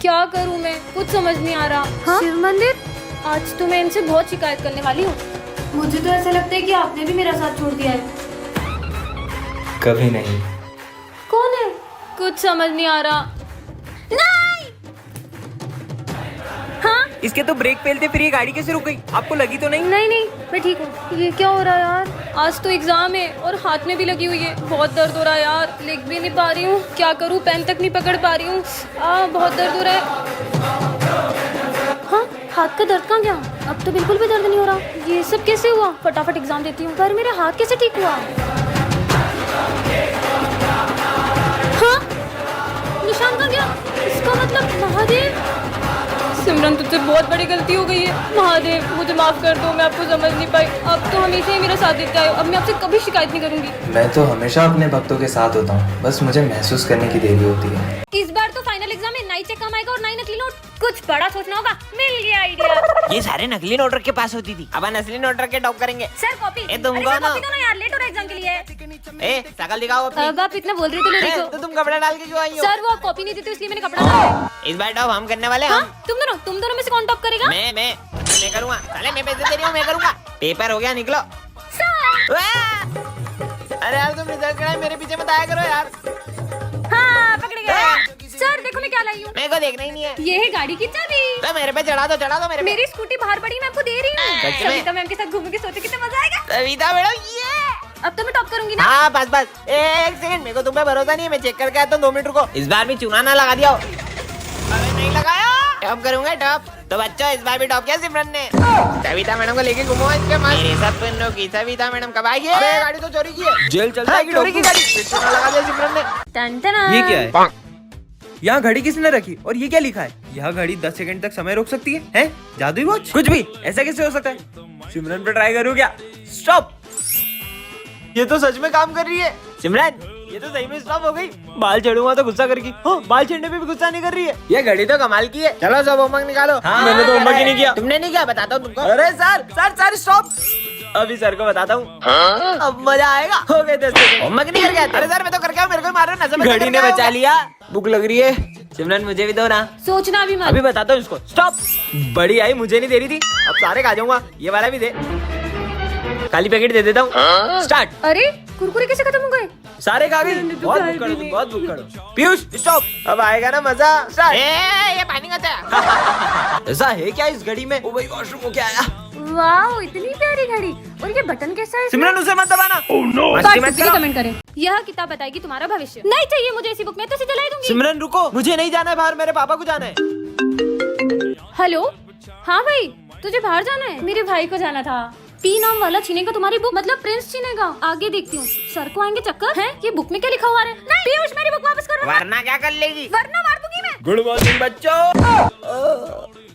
क्या करूँ मैं, कुछ समझ नहीं आ रहा। हाँ? शिव मंदिर, आज तो मैं इनसे बहुत शिकायत करने वाली हूँ। मुझे तो ऐसा लगता है कि आपने भी मेरा साथ छोड़ दिया है। कभी नहीं। कौन है? कुछ समझ नहीं आ रहा। नहीं! हाँ? इसके तो ब्रेक फेल थे, फिर ये गाड़ी कैसे रुक गई? आपको लगी तो नहीं? नहीं, मैं ठीक हूँ। ये क्या हो रहा है यार? आज तो एग्जाम है और हाथ में भी लगी हुई है। बहुत दर्द हो रहा है यार, लिख भी नहीं पा रही हूँ। क्या करूँ, पेन तक नहीं पकड़ पा रही हूँ। बहुत दर्द हो रहा है। हाँ, हाथ का दर्द कहाँ गया? अब तो बिल्कुल भी दर्द नहीं हो रहा। ये सब कैसे हुआ? फटाफट एग्जाम देती हूँ। पर मेरा हाथ कैसे ठीक हुआ? हाँ, निशान कहाँ गया? इसका मतलब महादेव। सिमरन, तुझसे बहुत बड़ी गलती हो गई है। महादेव, मुझे माफ कर दो, मैं आपको समझ नहीं पाई। अब तो हमेशा ही मेरा साथ देते आए हो। अब मैं आपसे कभी शिकायत नहीं करूंगी। मैं तो हमेशा अपने भक्तों के साथ होता हूँ, बस मुझे महसूस करने की देरी होती है। इस बार तो फाइनल एग्जाम में 9 चेक कम आएगा और 9 नकली नोट। कुछ बड़ा सोचना होगा। मिल गया आइडिया। ये सारे नकली नोट रख के पास होती थी, अब असली नोट रख के टॉप करेंगे। Sir copy. ए, तुम कौन हो? यार, लेट हो रहा है एग्जाम के लिए। ए, शकल दिखाओ अपनी। अब आप इतना बोल रहे थे लड़की ए, को। तो तुम कपड़ा डाल के क्यों आई हो? सर, वो आप कॉपी नहीं देते इसलिए मैंने कपड़ा डाला। इस बार टॉप हम करने वाले हैं। हाँ? तुम दोनों में से कौन टॉप करेगा? मैं करूँगा। साले मैं पैसे दे रही हूँ, मैं करूँगा। पेपर हो गया, निकलो। अरे यार, तुम रिजल्ट कराए, मेरे पीछे मत आया करो यार। हाँ, पकड़ गए। सर देखो मैं क्या लाई हूँ। मेरे को देखना ही नहीं है। ये है गाड़ी की चाबी। तो मेरे पे चढ़ा दो मेरे पे। मेरी स्कूटी बाहर पड़ी, मैं आपको दे रही हूँ। सच में? सविता मैम के साथ घूमने की सोचे कितना मजा आएगा। सविता मैडम, ये अब तो मैं टॉप करूंगी ना। हाँ, बस एक सेकंड, मेरे को तुम पे भरोसा नहीं है। मैं चेक करके आता हूँ, 2 मिनट रुको। इस बार भी चूना ना लगा दिया हो। अरे नहीं लगाया। टॉप करूंगा टॉप। तो बच्चों, इस बार भी टॉप किया सिमरन ने। सविता मैडम को लेके घूमो इसके मन। मेरे सपनों की सविता मैडम कब आएगी? अरे गाड़ी तो चोरी की है। जेल चल जाएगी। चोरी की गाड़ी। चूना लगा दिया सिमरन ने। टन-टना। ये क्या है? यहाँ घड़ी किसने रखी और ये क्या लिखा है? यह घड़ी 10 सेकंड तक समय रोक सकती है? हैं? जादुई वॉच? कुछ भी, ऐसा कैसे हो सकता है? सिमरन पे ट्राई करूँ क्या? स्टॉप! ये तो सच में काम कर रही है। सिमरन, ये तो सही में स्टॉप हो गई। बाल छेड़ूंगा तो गुस्सा करेगी। हाँ, बाल छेड़ने पे भी गुस्सा नहीं कर रही है। ये घड़ी तो कमाल की है। चलो सब होमवर्क निकालो। हाँ, मैंने तो होमवर्क ही नहीं किया। तुमने नहीं किया? बताता हूँ तुमको। अरे सर स्टॉप! अभी सर को बताता हूँ। अब मजा आएगा। हो गए 10 सेकंड। होमवर्क नहीं करके आते? अरे सर, मैं तो करके आऊँ, मेरे को मार रहे हो, नजर में घड़ी करके ने आओ। बचा लिया। भूख लग रही है। सिमरन, मुझे भी दो ना। सोचना भी मत। अभी बताता हूँ इसको। स्टॉप! बड़ी आई, मुझे नहीं दे रही थी, अब सारे खा जाऊंगा। ये वाला भी दे। खाली पैकेट दे देता हूँ। स्टार्ट। अरे, कुरकुरे कैसे खत्म हो गए? सारे खा गई। बहुत भूख करो। पीयूष, स्टॉप! अब आएगा ना मजा। स्टार्ट। ये पानी का था। ऐसा है क्या इस घड़ी में? ओ भाई, वॉशरूम हो क्या आया? वाह, इतनी प्यारी घड़ी। और ये बटन कैसा है? सिमरन, उसे मत दबाना। कमेंट करें। यह किताब बताएगी तुम्हारा भविष्य। नहीं चाहिए मुझे ऐसी बुक, में तो इसे जला दूंगी। सिमरन रुको, मुझे नहीं जाना है बाहर, मेरे पापा को जाना है। हेलो, हाँ भाई, तुझे बाहर जाना है? मेरे भाई को जाना था। पी नाम वाला छीनेगा तुम्हारी बुक, मतलब प्रिंस छीनेगा। आगे देखती हूँ। सर को आएंगे चक्कर। है ये बुक में क्या लिखा हुआ है? नहीं पीयूष, मेरी बुक वापस करो। वरना क्या कर लेगी? वरना मार दूंगी मैं। गुड मॉर्निंग बच्चों।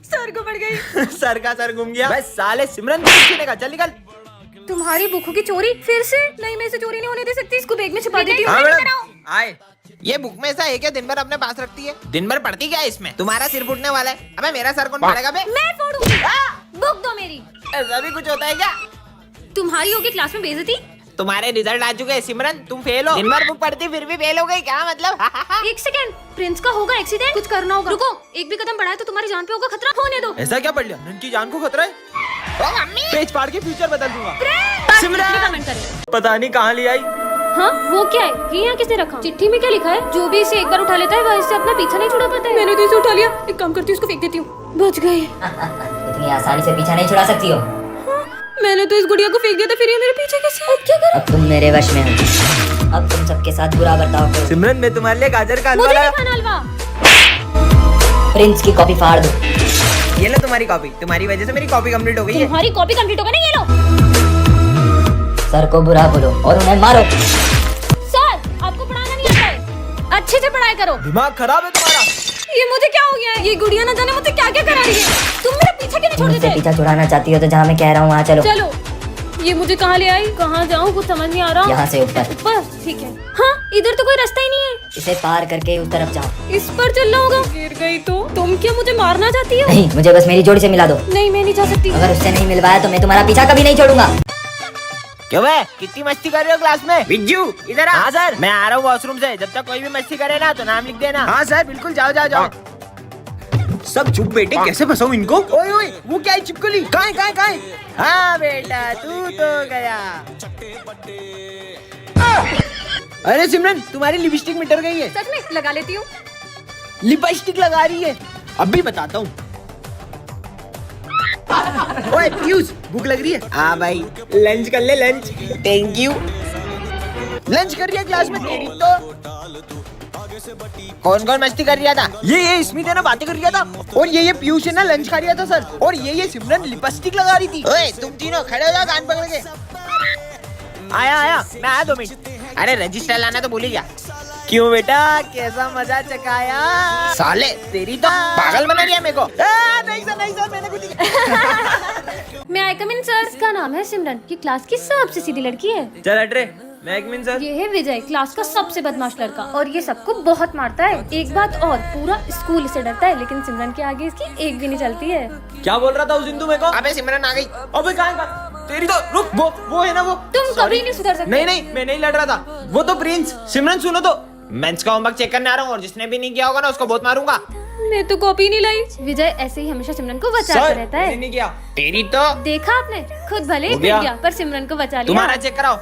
सर को पड़ गई। सर का सर घूम गया। बस साले, सिमरन छीनेगा। चल निकल। तुम्हारी बुकों की चोरी फिर से? नहीं, मैं इसे चोरी नहीं होने दे सकती। इसको बैग में छुपा देती हूँ। हाँ मैडम, आए। ये बुक में ऐसा है क्या दिन भर अपने पास रखती है? दिन भर पढ़ती क्या है इसमें? तुम्हारा सिर फूटने वाला है। अबे मेरा सर कौन पड़ेगा बे? मैं फोड़ूंगी। बुक दो मेरी। ऐसा भी कुछ होता है क्या? तुम्हारी होगी क्लास में बेइज्जती। तुम्हारे रिजल्ट आ चुके हैं सिमरन, तुम फेल हो। दिन भर बुक पढ़ती फिर भी फेल हो गई, क्या मतलब? एक सेकंड, प्रिंस का होगा एक्सीडेंट, कुछ करना होगा। रुको, एक भी कदम बढ़ाए तो तुम्हारी जान पे होगा खतरा। होने दो। ऐसा क्या पढ़ लिया? उनकी जान को खतरा है। ओ मम्मी, पेज फाड़ के फ्यूचर बदल दूंगा। सिमरन, कमेंट करें। पता नहीं कहाँ ले आई। हाँ, वो क्या है? ये यहाँ किसने रखा? चिट्ठी में क्या लिखा है? जो भी इसे एक बार उठा लेता है वह इससे अपना पीछा नहीं छुड़ा पाता है। मैंने तो इसे उठा लिया। एक काम करती हूँ, इसको फेंक देती हूँ। बच गए। इतनी आसानी से पीछा नहीं छुड़ा सकती हो। मैंने तो इस गुड़िया को फेंक दिया था, फिर ये मेरे पीछे कैसे? अब क्या करूं? अब तुम मेरे वश में हो। अब तुम सबके साथ बुरा बर्ताव करो। सिमरन, मैं तुम्हारे लिए गाजर का हलवा मुझे लाया। नहीं खाना हलवा। प्रिंस की कॉपी फाड़ दो। ये लो तुम्हारी कॉपी। तुम्हारी वजह से मेरी कॉपी कंप्लीट हो गई है। तुम्हारी कॉपी कंप्लीट होगा नहीं? ये लो। सर को बुरा बोलो और उन्हें मारो। सर, आपको पढ़ाना नहीं आता है? अच्छे से पढ़ाई करो। दिमाग खराब है तुम्हारा। ये मुझे क्या हो गया है? ये गुड़िया ना जाने मुझे क्या क्या करा रही है। तुम मेरा पीछा क्यों नहीं छोड़ मुझसे देते? पीछा छुड़ाना चाहती हो तो जहाँ मैं कह रहा हूँ वहाँ चलो। चलो। ये मुझे कहाँ ले आई? कहाँ जाऊँ, कुछ समझ नहीं आ रहा। यहाँ से ऊपर। ऊपर, ठीक है। हाँ, इधर तो कोई रास्ता ही नहीं है। इसे पार करके उस तरफ जाओ। इस पर चलना होगा। गिर गई तो? तुम क्या मुझे मारना चाहती हो? नहीं, मुझे बस मेरी जोड़ी से मिला दो। नहीं, मैं नहीं जा सकती। अगर उससे नहीं मिलवाया तो मैं तुम्हारा पीछा कभी नहीं छोड़ूंगा। क्यों बे, कितनी मस्ती कर रहे हो क्लास में? बिज्जू, इधर आ। हाँ सर। मैं आ रहा हूँ वॉशरूम से। जब तक कोई भी मस्ती करे ना तो नाम लिख देना। हाँ सर, बिल्कुल, जाओ जाओ जाओ। सब चुप बेटे, कैसे फंसाऊं इनको? ओए ओए, वो क्या है चिपकली? कहाँ है? हाँ बेटा, तू तो गया। अरे सिमरन, तुम्हारी लिपस्टिक मिटर गई है। सच में लगा लेती हूँ। लिपस्टिक लगा रही है, अभी बताता हूँ। ओए पीयूष, भूख लग रही है? हाँ भाई, लंच कर ले, लंच। Thank you. लंच कर रही है क्लास में तेरी तो। कौन कौन मस्ती कर रहा था? ये स्मित है ना, बातें कर रहा था। और ये पीयूष है ना, लंच खा रहा था सर। और ये सिमरन लिपस्टिक लगा रही थी। ओए तुम तीनों खड़े हो जाओ, कान पकड़ के। आया, मैं आया 2 मिनट। अरे रजिस्टर लाना तो भूल ही गया। क्यों बेटा, कैसा मजा चकाया? साले तेरी तो पागल बना दिया मेरे को। नहीं सर, मैंने कुछ नहीं। मैं आई कम इन सर। इसका नाम है सिमरन। ये क्लास की सबसे सीधी लड़की है। चल हट रे, मैं एक मिनट सर। ये है विजय, क्लास का सबसे बदमाश लड़का, और ये सबको बहुत मारता है। एक बात और, पूरा स्कूल इससे डरता है, लेकिन सिमरन के आगे इसकी एक भी नहीं चलती है। क्या बोल रहा था उस दिन तू मेरे को? अबे सिमरन आ गई। अबे कहाँ? तेरी तो रुक, वो है ना वो। तुम कभी नहीं सुधर सकते। नहीं, मैं नहीं लड़ रहा था, वो तो प्रिंस। सिमरन सुनो तो। मेंस का होमवर्क चेक करने आ रहा हूँ, और जिसने भी नहीं किया होगा ना उसको बहुत मारूंगा। मैं तो कॉपी नहीं लाई। विजय ऐसे ही हमेशा सिमरन को बचाता रहता है। नहीं किया। तेरी तो। देखा आपने, खुद भले ही हो गया। गिर गया पर सिमरन को बचा लिया। तुम्हारा चेक कराओ,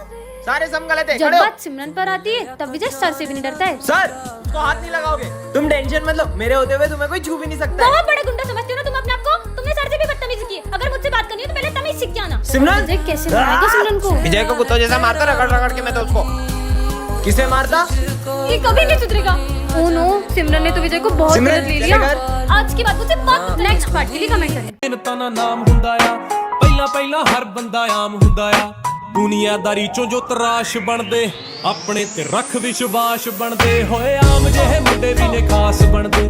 सारे सम गलत है। जब खड़े हो। बात सिमरन पर आती है तब विजय सर से भी नहीं डरता है। सर, उसको हाथ नहीं लगाओगे। तुम टेंशन मत लो, मेरे होते हुए तुम्हें कोई छू भी नहीं सकता है। बहुत बड़ा गुंडा समझते हो ना तुम अपने आप को। तुमने सर से भी बदतमीजी की है। अगर मुझसे बात करनी है तो पहले तमीज सीख के आना। सिमरन! विजय कैसे मारेगा सिमरन को? विजय को कुत्तों जैसा मारता रगड़ के मैं तो उसको। किसे मारता? ये कभी नहीं सुधरेगा। ओह नो, सिमरन ने तो विजय को बहुत सिमरन, गलत ले लिया। कैसे कर? आज की बात मुझसे बहुत नेक्स्ट पार्ट के लिए कमेंट करें। ਮਿਹਨਤਾਂ ਦਾ ਨਾਮ ਹੁੰਦਾ ਆ ਪਹਿਲਾਂ ਹਰ ਬੰਦਾ ਆਮ ਹੁੰਦਾ ਆ ਦੁਨੀਆਦਾਰੀ ਚੋਂ ਜੋ ਤਰਾਸ਼ ਬਣਦੇ ਆਪਣੇ ਤੇ ਰੱਖ ਵਿਸ਼ਵਾਸ ਬਣਦੇ ਹੋਏ ਆਮ ਜਿਹੇ ਮੁੰਡੇ ਵੀ ਨੇ ਖਾਸ ਬਣਦੇ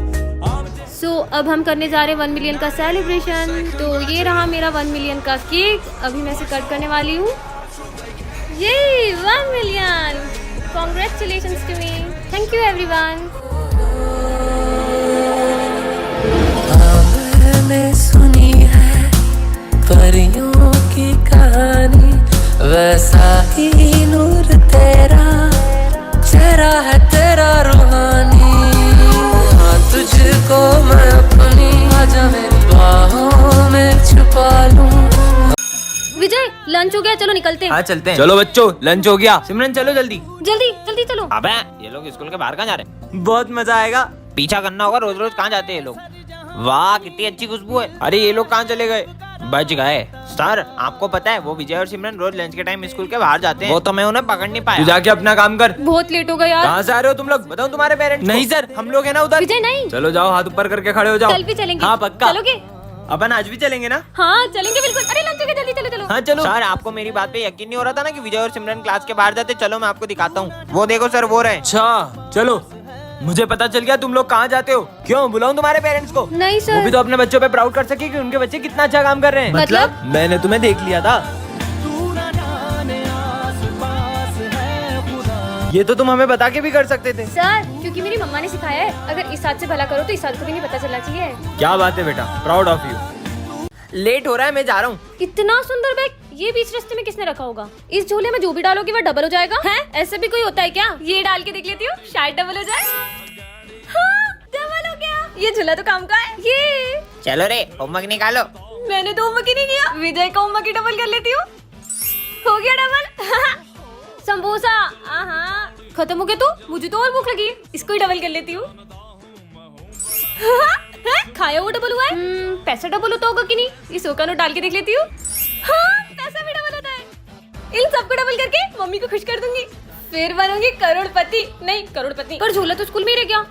सो अब हम करने जा रहे हैं 1 मिलियन का सेलिब्रेशन। तो ये रहा मेरा 1 मिलियन का केक। अभी मैं इसे कट करने वाली हूँ। ये 1 million, congratulations to me. Thank you everyone. मैंने सुनी है परियों की कहानी, वैसा ही नूर तेरा चेहरा है तेरा रूहानी। हाँ तुझको मैं अपनी आजा मेरी बाहों में छुपा लूं। विजय लंच हो गया, चलो निकलते हैं। हाँ चलते हैं। चलो बच्चों, लंच हो गया। सिमरन चलो जल्दी। जल्दी जल्दी चलो। अबे ये लोग स्कूल के बाहर कहाँ जा रहे हैं? बहुत मजा आएगा। पीछा करना होगा, रोज रोज कहाँ जाते हैं ये लोग? वाह कितनी अच्छी खुशबू है। अरे ये लोग कहाँ चले गए? बच गए। सर आपको पता है वो विजय और सिमरन रोज लंच के टाइम स्कूल के बाहर जाते हैं। वो तो मैं उन्हें पकड़ नहीं तू पाया। जाके अपना काम कर। बहुत लेट हो गया यार। कहाँ से आ रहे हो तुम लोग? बताओ तुम्हारे पेरेंट्स। नहीं सर, हम लोग है ना उधर। विजय नहीं, चलो जाओ, हाथ ऊपर करके खड़े हो जाओ। कल भी चलेंगे। हाँ पक्का। चलोगे? अपन आज भी चलेंगे ना? हाँ चलेंगे बिल्कुल। अरे लंच हो गया, जल्दी चलो चलो। हाँ चलो। सर आपको मेरी बात पे यकीन नहीं हो रहा था ना कि विजय और सिमरन क्लास के बाहर जाते? चलो मैं आपको दिखाता हूँ। वो देखो सर, वो रहे। अच्छा चलो, मुझे पता चल गया तुम लोग कहाँ जाते हो। क्यों बुलाऊं तुम्हारे पेरेंट्स को? नहीं वो सर। भी तो अपने बच्चों पे प्राउड कर सके कि उनके बच्चे कितना अच्छा काम कर रहे हैं। मतलब? मैंने तुम्हें देख लिया था। ये तो तुम हमें बता के भी कर सकते थे। सर क्योंकि मेरी मम्मा ने सिखाया है, अगर इस हाथ से भला करो तो इस हाथ को भी नहीं पता चलना चाहिए। क्या बात है बेटा, प्राउड ऑफ यू। लेट हो रहा है, मैं जा रहा हूँ। इतना सुंदर बैग ये बीच रास्ते में किसने रखा होगा? इस झोले में जो भी डालोगे वो डबल हो जाएगा। हैं? ऐसे भी कोई होता है क्या? ये डाल के देख लेती हूँ, शायद डबल हो जाए। हाँ, डबल हो गया। ये झोला तो काम का है। ये चलो रे होमवर्क निकालो। मैंने तो होमवर्क ही नहीं किया। विजय का होमवर्क ही डबल कर लेती हूँ। हो गया डबल। समोसा खत्म हो गया। तो मुझे तो और भूख लगी, इसको ही डबल कर लेती हूँ। खाया वो डबल हुआ है। पैसा डबल होता होगा कि नहीं? इस का नोट डाल के देख लेती हूँ। हाँ, पैसा भी डबल होता है। इन सबको डबल करके मम्मी को खुश कर दूंगी, फिर बनूंगी करोड़पति। नहीं करोड़पति, पर झोला तो स्कूल में ही रह गया।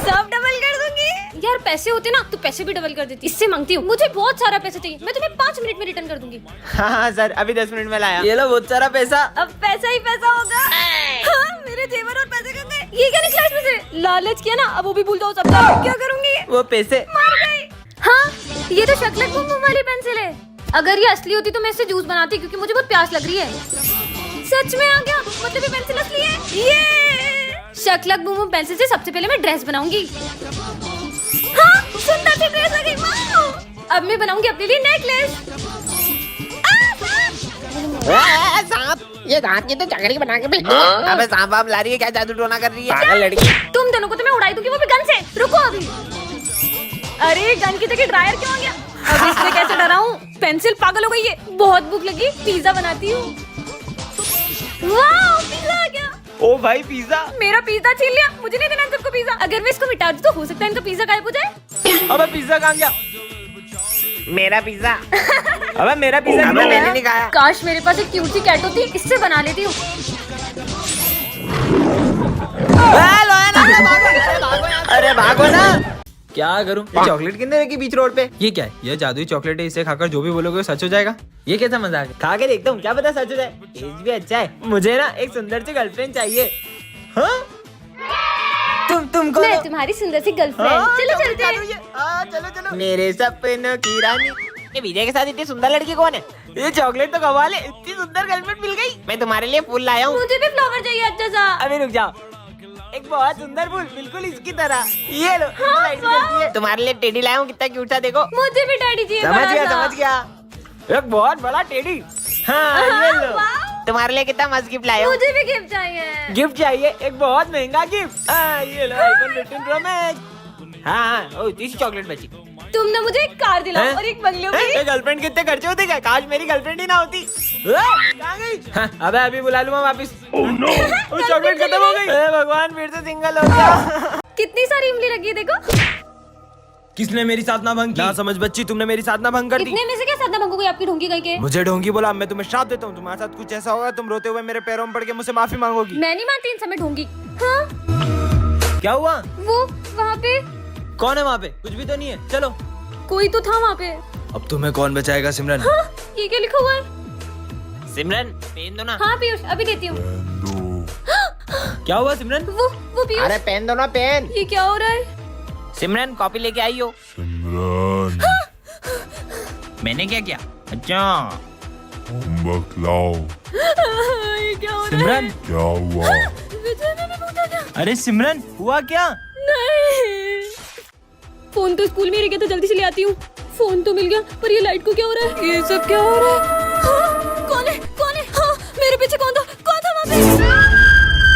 सब डबल कर दूंगी। यार पैसे होते ना तो पैसे भी डबल कर देती। इससे मांगती हूँ, मुझे बहुत सारा पैसा चाहिए, मैं तुम्हें 5 मिनट में रिटर्न कर दूंगी। हाँ सर अभी 10 मिनट में लाया। ये लो बहुत सारा पैसा। अब पैसा ही पैसा होगा। हाँ, मेरे जेवर और पैसे कहाँ गए? ये क्या निकला इसमें से? लालच किया ना, अब वो भी भूल जाओ सबका। क्या करूंगी? वो पैसे मार गई। हाँ, ये तो शकलक बुम बुम वाली पेंसिल है। अगर ये असली होती तो मैं इससे जूस बनाती, क्योंकि मुझे बहुत प्यास लग रही है। सच में आ गया, मतलब ये पेंसिल असली है। ये शकलक बुम बुम पेंसिल से सबसे पहले मैं ड्रेस बनाऊंगी। हाँ, सुंदर सी ड्रेस आ गई। वाह! अब मैं बनाऊंगी अपने लिए नेकलेस। सांप, ये सांप की तो चकरी बना के भेज दो। अबे सांप आप ला रही है क्या? जादू टोना कर रही है पागल लड़की। तुम दोनों को तो मैं उड़ाई दूंगी, वो भी गन से। रुको अभी। अरे गन की जगह ड्रायर क्यों आ गया? अब इसमें कैसे डराऊं? पेंसिल पागल हो गई है। बहुत भूख लगी, पिज्जा बनाती हूँ। वाह, पिज्जा आ गया। ओ भाई पिज्जा। मेरा पिज्जा छीन लिया। मुझे नहीं देना इन सबको पिज्जा। अगर मैं इसको मिटा दूं तो हो सकता है इनका पिज्जा गायब हो जाए। अबे पिज्जा कहाँ गया? मेरा पिज्जा। अबे मेरा पिज्जा अबे मैंने नहीं खाया। काश मेरे पास एक क्यूट सी कैट होती, इससे बना लेती हूँ। अरे भागो ना। क्या करूं? ये चॉकलेट कितने रखी बीच रोड पे? ये क्या है? ये जादुई चॉकलेट है, इसे खाकर जो भी बोलोगे वो सच हो जाएगा। ये कैसा मजाक है? खा के देखता हूँ, क्या पता सच हो जाए। टेस्ट भी अच्छा है। मुझे ना एक सुंदर सी गर्लफ्रेंड चाहिए। हाँ? तुम कौन मैं हो? तुम्हारी सुंदर सी गर्लफ्रेंड। हाँ, चलो चलो, चलते हैं। चलो चलो। मेरे सपनों की रानी। ये विजय के साथ इतनी सुंदर लड़की कौन है? ये चॉकलेट तो कमाल है, इतनी सुंदर गर्लफ्रेंड मिल गई। मैं तुम्हारे लिए फूल लाया हूँ। मुझे भी फ्लावर चाहिए अच्छा सा। अभी रुक जाओ। एक बहुत सुंदर फूल, बिल्कुल इसकी तरह। ये लो, इसको लाइट जलती है। तुम्हारे लिए टेडी लाया हूँ, कितना क्यूट था देखो। मुझे भी डैडी चाहिए। समझ बड़ा गया सा। समझ गया। एक बहुत बड़ा टेडी। हाँ ये लो। वाह। तुम्हारे लिए कितना मस्त गिफ्ट लाया हूँ। मुझे भी गिफ्ट चाहिए। गिफ्ट चाहिए? एक बहुत महंगा गिफ्ट। ये लो, iPhone 15 Pro Max। हाँ, ओ तीसरी चॉकलेट बची। तुम ना मुझे एक कार दिलाओ हैं? और एक बंगले की। गर्लफ्रेंड कितने खर्चे होते क्या? काश मेरी गर्लफ्रेंड ही ना होती। कहाँ गई? हाँ, अबे अभी बुला लूंगा वापिस। चॉकलेट खत्म हो गई। भगवान फिर से सिंगल हो गया। कितनी सारी इमली लगी है देखो। किसने मेरी साधना भंग की? ना समझ बच्ची, तुमने मेरी साधना भंग कर दी। इतने में से क्या साधना भंग हो गई आपकी ढोंगी गई के? मुझे ढोंगी बोला, मैं तुम्हें श्राप देता हूँ। तुम्हारे साथ कुछ ऐसा होगा, तुम रोते हुए मेरे पैरों में पड़ के मुझसे माफी मांगोगी। मैं नहीं मानती इन समय ढोंगी। हाँ क्या हुआ? वो वहाँ पे कौन है वहाँ पे? कुछ भी तो नहीं है। चलो। कोई तो था वहाँ पे। अब तुम्हें कौन बचाएगा सिमरन? हाँ, ये क्या लिखा हुआ है? सिमरन पेन दो ना। हाँ पीयूष अभी देती हूँ। क्या हुआ सिमरन? वो पीयूष। अरे पेन दो ना पेन। ये क्या हो रहा है? सिमरन कॉपी लेके आई हो। मैंने क्या किया? अच्छा होमवर्क लाओ। ये क्या हो रहा है? सिमरन क्या हुआ? विजय ने भी पूछा क्या? अरे सिमरन हुआ क्या? नहीं, फोन तो स्कूल में ही रह गया था, जल्दी से ले आती हूँ। फोन तो मिल गया, पर ये लाइट को क्या हो रहा है? ये सब क्या हो रहा है? हाँ, कौन है? कौन है? हाँ, मेरे पीछे कौन था? कौन था वहाँ पे?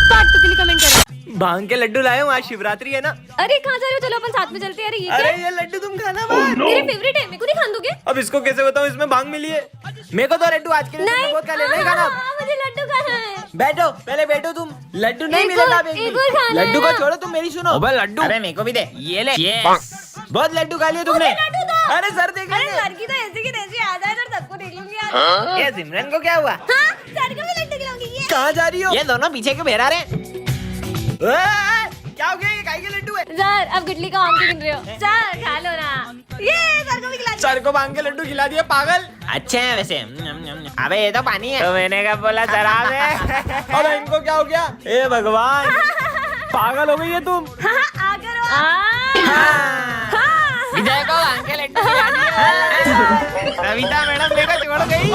पार्ट 2 के लिए कमेंट करो। भांग के लड्डू लाए हूँ, आज शिवरात्रि है ना। अरे कहाँ जा रहे हो? चलो अपन साथ में चलते हैं। अरे ये क्या अरे है? ये लड्डू तुम खाना मत। मेरे फेवरेट है, मेरे को नहीं खान दोगे? अब इसको कैसे बताऊँ, इसमें भांग मिली है। मेरे को तो लड्डू आज के लिए नहीं, बहुत खा लेना, नहीं खाना। मुझे लड्डू खाना है। बैठो, पहले बैठो तुम। लड्डू नहीं एक मिलेगा और- अब एक और खाना है लड्डू को ना। छोड़ो, तुम मेरी सुनो। अबे लड्डू। अरे मेरे को भी दे। ये ले। बहुत लड्डू खा लिए तुमने। लड्डू दो। अरे सर देख अरे लेंगे। सर की तो ऐसी की तैसी आ जाए तो सबको देख लूंगी यार। ये सिमरन को क्या हुआ? हाँ, सर को भी लड्डू खिलाऊंगी। ये कहाँ जा रही हो? ये दोनों पीछे क्यों बहरा रहे? क्या हो गया? ये काहे के लड्डू है? सर अब गुटली का आम क्यों गिन रहे हो? सर खा लो ना। ये सर को भी खिला दो। सर को भांग के लड्डू खिला दिया, पागल। अच्छे हैं वैसे। अबे ये तो पानी है। तो मैंने कब बोला शराब है? अरे इनको क्या हो गया? ए भगवान, पागल हो गई है तुम। हाँ, आ करो। हाँ। विजय को भांग के लड्डू खिला दिया। कविता मैडम मेरे को छोड़ गई।